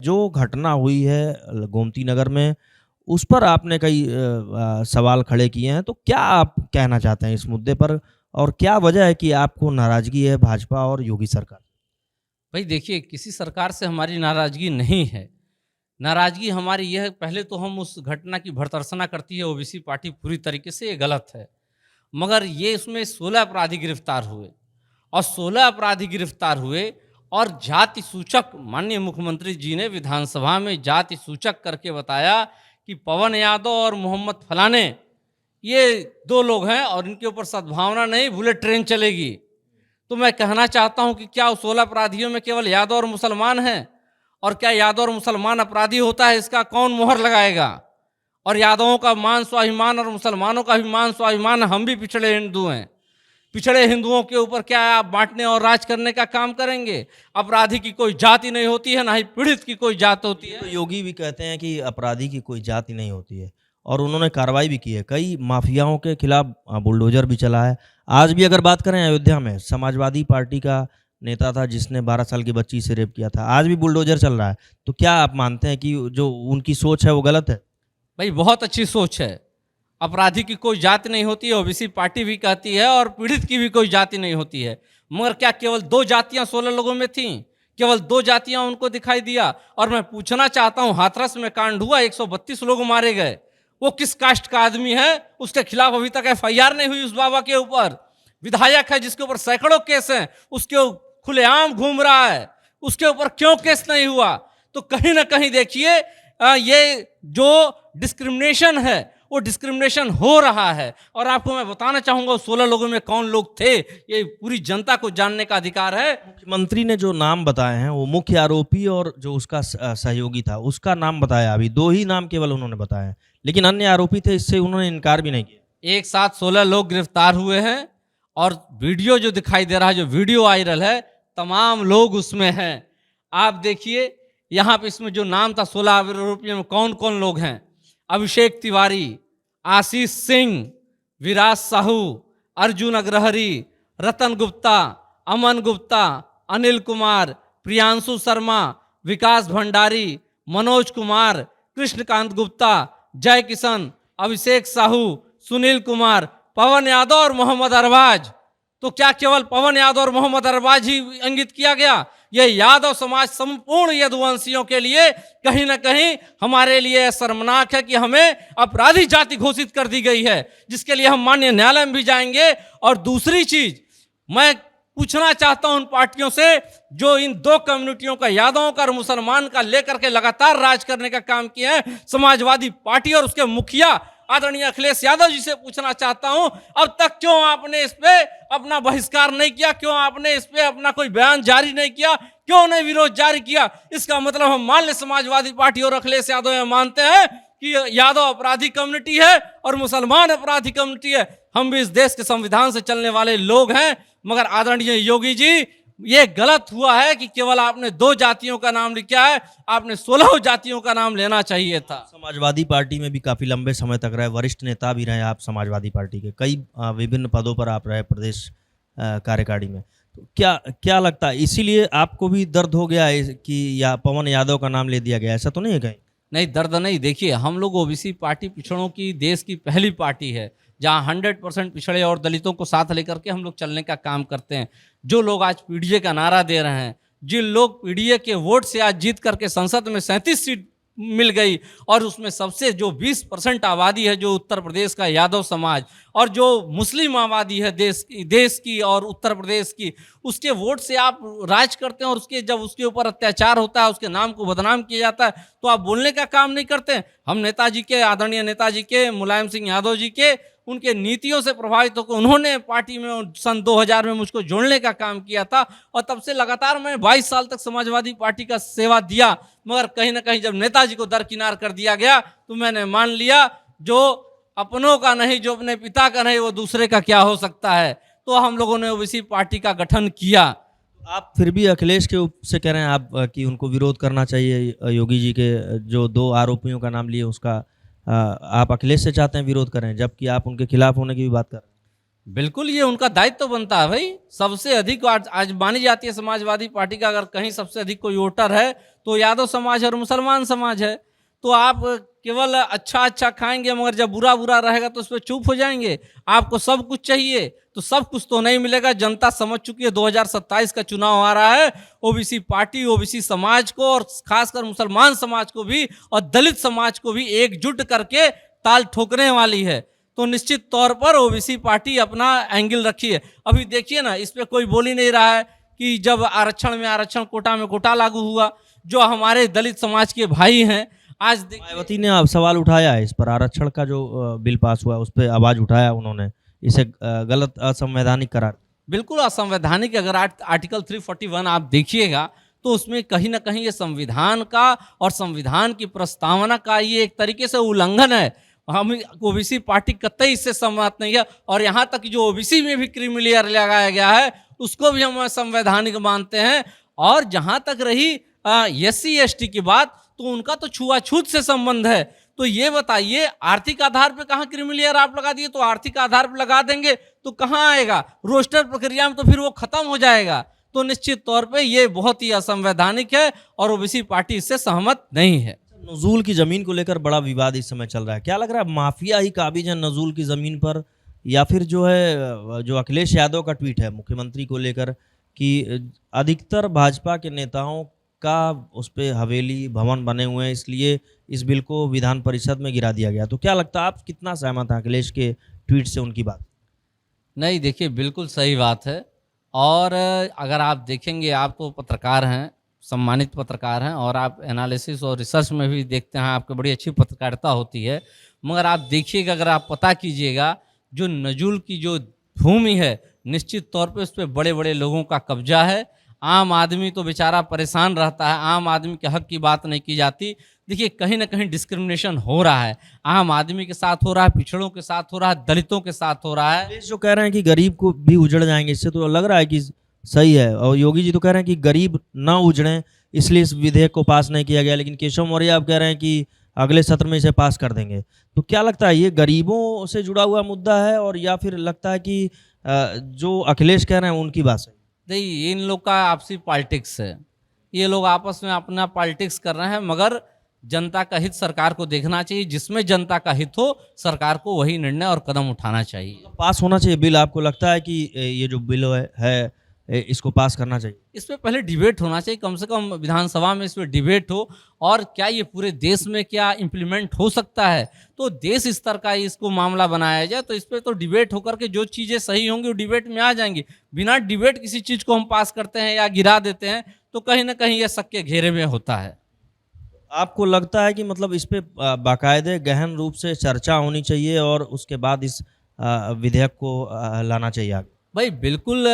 जो घटना हुई है गोमती नगर में, उस पर आपने कई सवाल खड़े किए हैं, तो क्या आप कहना चाहते हैं इस मुद्दे पर? और क्या वजह है कि आपको नाराज़गी है भाजपा और योगी सरकार? भाई देखिए, किसी सरकार से हमारी नाराज़गी नहीं है। नाराज़गी हमारी यह है, पहले तो हम उस घटना की भर्त्सना करती है ओबीसी पार्टी पूरी तरीके से, ये गलत है। मगर ये इसमें 16 अपराधी गिरफ्तार हुए और 16 अपराधी गिरफ्तार हुए और जाति सूचक माननीय मुख्यमंत्री जी ने विधानसभा में जाति सूचक करके बताया कि पवन यादव और मोहम्मद फलाने ये 2 लोग हैं और इनके ऊपर सद्भावना नहीं, बुलेट ट्रेन चलेगी। तो मैं कहना चाहता हूं कि क्या उस 16 अपराधियों में केवल यादव और मुसलमान हैं? और क्या यादव और मुसलमान अपराधी होता है, इसका कौन मोहर लगाएगा? और यादवों का मान स्वाभिमान और मुसलमानों का भी मान स्वाभिमान, हम भी पिछड़े हिंदू हैं। पिछड़े हिंदुओं के ऊपर क्या आप बांटने और राज करने का काम करेंगे? अपराधी की कोई जाति नहीं होती है, ना ही पीड़ित की कोई जात होती है। तो योगी भी कहते हैं कि अपराधी की कोई जाति नहीं होती है और उन्होंने कार्रवाई भी की है। कई माफियाओं के खिलाफ बुलडोजर भी चला है। आज भी अगर बात करें अयोध्या में, समाजवादी पार्टी का नेता था जिसने 12 साल की बच्ची से रेप किया था, आज भी बुलडोजर चल रहा है। तो क्या आप मानते हैं कि जो उनकी सोच है वो गलत है? भाई बहुत अच्छी सोच है। अपराधी की कोई जाति नहीं होती है, ओबीसी पार्टी भी कहती है, और पीड़ित की भी कोई जाति नहीं होती है। मगर क्या केवल 2 जातियां 16 लोगों में थीं? केवल 2 जातियां उनको दिखाई दिया? और मैं पूछना चाहता हूं, हाथरस में कांड हुआ, 132 लोग मारे गए। वो किस कास्ट का आदमी है? उसके खिलाफ अभी तक एफआईआर नहीं हुई उस बाबा के ऊपर। विधायक है जिसके ऊपर सैकड़ों केस हैं, उसके खुलेआम घूम रहा है, उसके ऊपर क्यों केस नहीं हुआ? तो कहीं ना कहीं देखिए, ये जो डिस्क्रिमिनेशन है वो डिस्क्रिमिनेशन हो रहा है। और आपको मैं बताना चाहूंगा 16 लोगों में कौन लोग थे, ये पूरी जनता को जानने का अधिकार है। मुख्यमंत्री ने जो नाम बताए हैं वो मुख्य आरोपी और जो उसका सहयोगी था उसका नाम बताया। अभी 2 ही नाम केवल उन्होंने बताए हैं, लेकिन अन्य आरोपी थे, इससे उन्होंने इनकार भी नहीं किया। एक साथ 16 लोग गिरफ्तार हुए हैं और वीडियो जो दिखाई दे रहा है, जो वीडियो वायरल है, तमाम लोग उसमें हैं। आप देखिए यहाँ पे इसमें जो नाम था 16 आरोपियों में कौन कौन लोग हैं। अभिषेक तिवारी, आशीष सिंह, विराज साहू, अर्जुन अग्रहरी, रतन गुप्ता, अमन गुप्ता, अनिल कुमार, प्रियांशु शर्मा, विकास भंडारी, मनोज कुमार, कृष्णकांत गुप्ता, जय किशन, अभिषेक साहू, सुनील कुमार, पवन यादव और मोहम्मद अरबाज। तो क्या केवल पवन यादव और मोहम्मद अरबाज ही इंगित किया गया? यह यादव समाज संपूर्ण यदुवंशियों के लिए कहीं ना कहीं हमारे लिए शर्मनाक है कि हमें अपराधी जाति घोषित कर दी गई है, जिसके लिए हम माननीय न्यायालय में भी जाएंगे। और दूसरी चीज मैं पूछना चाहता हूं उन पार्टियों से जो इन 2 कम्युनिटियों का, यादवों का और मुसलमान का, लेकर के लगातार राज करने का काम किया है, समाजवादी पार्टी और उसके मुखिया आदरणीय अखिलेश यादव जी से पूछना चाहता हूं, अब तक क्यों आपने इस पे अपना बहिष्कार नहीं किया? क्यों आपने इस पे अपना कोई बयान जारी नहीं किया? क्यों नहीं विरोध जारी किया? इसका मतलब हम मान ले समाजवादी पार्टी और अखिलेश यादव ये मानते हैं कि यादव अपराधी कम्युनिटी है और मुसलमान अपराधी कम्युनिटी है। हम भी इस देश के संविधान से चलने वाले लोग हैं। मगर आदरणीय योगी जी, ये गलत हुआ है कि केवल आपने 2 जातियों का नाम लिखा है, आपने 16 जातियों का नाम लेना चाहिए था। समाजवादी पार्टी में भी काफी लंबे समय तक रहे, वरिष्ठ नेता भी रहे आप समाजवादी पार्टी के, कई विभिन्न पदों पर आप रहे प्रदेश कार्यकारिणी में। तो क्या क्या लगता है, इसीलिए आपको भी दर्द हो गया है कि या पवन यादव का नाम ले दिया गया? ऐसा तो नहीं है कहीं? नहीं, दर्द नहीं। देखिए, हम लोग ओबीसी पार्टी पिछड़ों की देश की पहली पार्टी है जहां 100% पिछड़े और दलितों को साथ लेकर के हम लोग चलने का काम करते हैं। जो लोग आज पीडीए का नारा दे रहे हैं, जिन लोग पीडीए के वोट से आज जीत करके संसद में 37 सीट मिल गई, और उसमें सबसे जो 20% आबादी है जो उत्तर प्रदेश का यादव समाज, और जो मुस्लिम आबादी है देश की और उत्तर प्रदेश की, उसके वोट से आप राज करते हैं। और उसके जब उसके ऊपर अत्याचार होता है, उसके नाम को बदनाम किया जाता है, तो आप बोलने का काम नहीं करते। हम नेताजी के, आदरणीय नेताजी के, मुलायम सिंह यादव जी के, उनके नीतियों से प्रभावित होकर उन्होंने पार्टी में सन 2000 में मुझको जोड़ने का काम किया था, और तब से लगातार मैं 22 साल तक समाजवादी पार्टी का सेवा दिया। मगर कहीं ना कहीं जब नेताजी को दरकिनार कर दिया गया तो मैंने मान लिया जो अपनों का नहीं, जो अपने पिता का नहीं, वो दूसरे का क्या हो सकता है। तो हम लोगों ने ओबीसी पार्टी का गठन किया। आप फिर भी अखिलेश के से कह रहे हैं आप कि उनको विरोध करना चाहिए, योगी जी के जो 2 आरोपियों का नाम लिए उसका आप अखिलेश से चाहते हैं विरोध करें, जबकि आप उनके खिलाफ होने की भी बात कर रहे हैं। बिल्कुल ये उनका दायित्व बनता है भाई। सबसे अधिक आज मानी जाती है समाजवादी पार्टी का अगर कहीं सबसे अधिक कोई वोटर है तो यादव समाज और मुसलमान समाज है। तो आप केवल अच्छा अच्छा खाएंगे मगर जब बुरा बुरा रहेगा तो उस पर चुप हो जाएंगे। आपको सब कुछ चाहिए तो सब कुछ तो नहीं मिलेगा। जनता समझ चुकी है 2027 का चुनाव आ रहा है, ओबीसी पार्टी ओबीसी समाज को और खासकर मुसलमान समाज को भी और दलित समाज को भी एकजुट करके ताल ठोकने वाली है। तो निश्चित तौर पर ओबीसी पार्टी अपना एंगल रखी है। अभी देखिए ना, इस पे कोई बोल ही नहीं रहा है कि जब आरक्षण में आरक्षण कोटा में कोटा लागू हुआ, जो हमारे दलित समाज के भाई हैं आज मायावती ने अब सवाल उठाया है इस पर, आरक्षण का जो बिल पास हुआ उस पर आवाज उठाया उन्होंने, इसे गलत असंवैधानिक करार। बिल्कुल असंवैधानिक। अगर आर्टिकल 341 आप देखिएगा तो उसमें कहीं ना कहीं ये संविधान का और संविधान की प्रस्तावना का ये एक तरीके से उल्लंघन है। हम ओबीसी पार्टी कतई इससे सहमत नहीं है और यहाँ तक जो ओबीसी में भी क्रीमी लेयर लगाया गया है उसको भी हम संवैधानिक मानते हैं। और जहाँ तक रही SC ST की बात, तो उनका तो छुआछूत से संबंध है। तो ये बताइए, आर्थिक आधार पे कहाँ क्रीमी लेयर आप लगा दिए? तो आर्थिक आधार पे लगा देंगे तो कहाँ आएगा? रोस्टर प्रक्रिया में तो फिर वो खत्म हो जाएगा। तो निश्चित तौर पे ये बहुत ही असंवैधानिक है और ओबीसी पार्टी इससे सहमत नहीं है। नजूल की जमीन को लेकर बड़ा विवाद इस समय चल रहा है, क्या लग रहा है माफिया ही काबिज है नजूल की जमीन पर, या फिर जो है जो अखिलेश यादव का ट्वीट है मुख्यमंत्री को लेकर कि अधिकतर भाजपा के नेताओं का उस पे हवेली भवन बने हुए हैं इसलिए इस बिल को विधान परिषद में गिरा दिया गया। तो क्या लगता है, आप कितना सहमत हैं अखिलेश के ट्वीट से, उनकी बात? नहीं, देखिए बिल्कुल सही बात है। और अगर आप देखेंगे, आप तो पत्रकार हैं, सम्मानित पत्रकार हैं और आप एनालिसिस और रिसर्च में भी देखते हैं, आपकी बड़ी अच्छी पत्रकारिता होती है। मगर आप देखिएगा, अगर आप पता कीजिएगा, जो नजूल की जो भूमि है निश्चित तौर पे उस पर बड़े बड़े लोगों का कब्जा है। आम आदमी तो बेचारा परेशान रहता है, आम आदमी के हक की बात नहीं की जाती। देखिए कहीं ना कहीं डिस्क्रिमिनेशन हो रहा है, आम आदमी के साथ हो रहा है, पिछड़ों के साथ हो रहा है, दलितों के साथ हो रहा है। जो कह रहे हैं कि गरीब को भी उजड़ जाएंगे, इससे तो लग रहा है कि सही है। और योगी जी तो कह रहे हैं कि गरीब ना उजड़ें इसलिए इस विधेयक को पास नहीं किया गया, लेकिन केशव मौर्य आप कह रहे हैं कि अगले सत्र में इसे पास कर देंगे। तो क्या लगता है, ये गरीबों से जुड़ा हुआ मुद्दा है और या फिर लगता है कि जो अखिलेश कह रहे हैं उनकी बात सही? नहीं, इन लोग का आपसी पॉलिटिक्स है, ये लोग आपस में अपना पॉलिटिक्स कर रहे हैं। मगर जनता का हित सरकार को देखना चाहिए, जिसमें जनता का हित हो सरकार को वही निर्णय और कदम उठाना चाहिए। पास होना चाहिए बिल। आपको लगता है कि ये जो बिल है इसको पास करना चाहिए? इस पर पहले डिबेट होना चाहिए, कम से कम विधानसभा में इस पर डिबेट हो, और क्या ये पूरे देश में क्या इम्प्लीमेंट हो सकता है, तो देश स्तर का इसको मामला बनाया जाए। तो इस पर तो डिबेट होकर के जो चीज़ें सही होंगी वो डिबेट में आ जाएंगी। बिना डिबेट किसी चीज़ को हम पास करते हैं या गिरा देते हैं तो कहीं ना कहीं ये शक के घेरे में होता है। आपको लगता है कि मतलब इस पे बाकायदे गहन रूप से चर्चा होनी चाहिए और उसके बाद इस विधेयक को लाना चाहिए आगे? भाई बिल्कुल,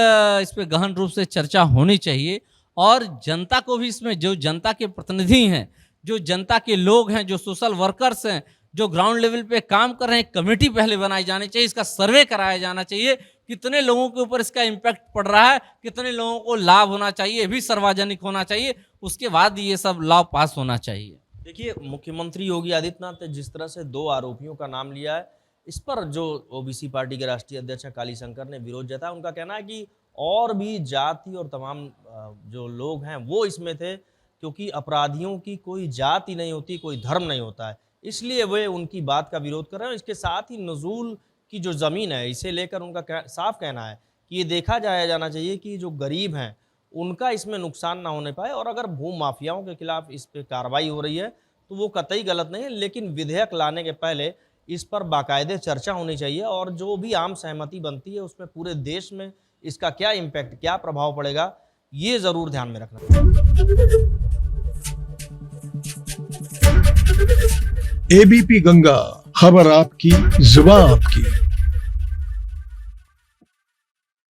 इस पे गहन रूप से चर्चा होनी चाहिए और जनता को भी इसमें, जो जनता के प्रतिनिधि हैं, जो जनता के लोग हैं, जो सोशल वर्कर्स हैं, जो ग्राउंड लेवल पे काम कर रहे हैं, कमेटी पहले बनाई जानी चाहिए, इसका सर्वे कराया जाना चाहिए, कितने लोगों के ऊपर इसका इम्पैक्ट पड़ रहा है, कितने लोगों को लाभ होना चाहिए, ये भी सार्वजनिक होना चाहिए। उसके बाद ये सब लॉ पास होना चाहिए। देखिए, मुख्यमंत्री योगी आदित्यनाथ ने जिस तरह से 2 आरोपियों का नाम लिया है, इस पर जो ओबीसी पार्टी के राष्ट्रीय अध्यक्ष काली शंकर ने विरोध जताया। उनका कहना है कि और भी जाति और तमाम जो लोग हैं वो इसमें थे, क्योंकि अपराधियों की कोई जाति नहीं होती, कोई धर्म नहीं होता है, इसलिए वे उनकी बात का विरोध कर रहे हैं। इसके साथ ही नजूल की जो ज़मीन है इसे लेकर उनका साफ कहना है कि ये देखा जाना चाहिए कि जो गरीब हैं उनका इसमें नुकसान ना होने पाए, और अगर भू माफियाओं के खिलाफ इस पर कार्रवाई हो रही है तो वो कतई गलत नहीं है, लेकिन विधेयक लाने के पहले इस पर बाकायदे चर्चा होनी चाहिए और जो भी आम सहमति बनती है उसमें पूरे देश में इसका क्या इम्पैक्ट, क्या प्रभाव पड़ेगा, ये ज़रूर ध्यान में रखना। एबीपी गंगा, खबर आपकी, जुबान आपकी।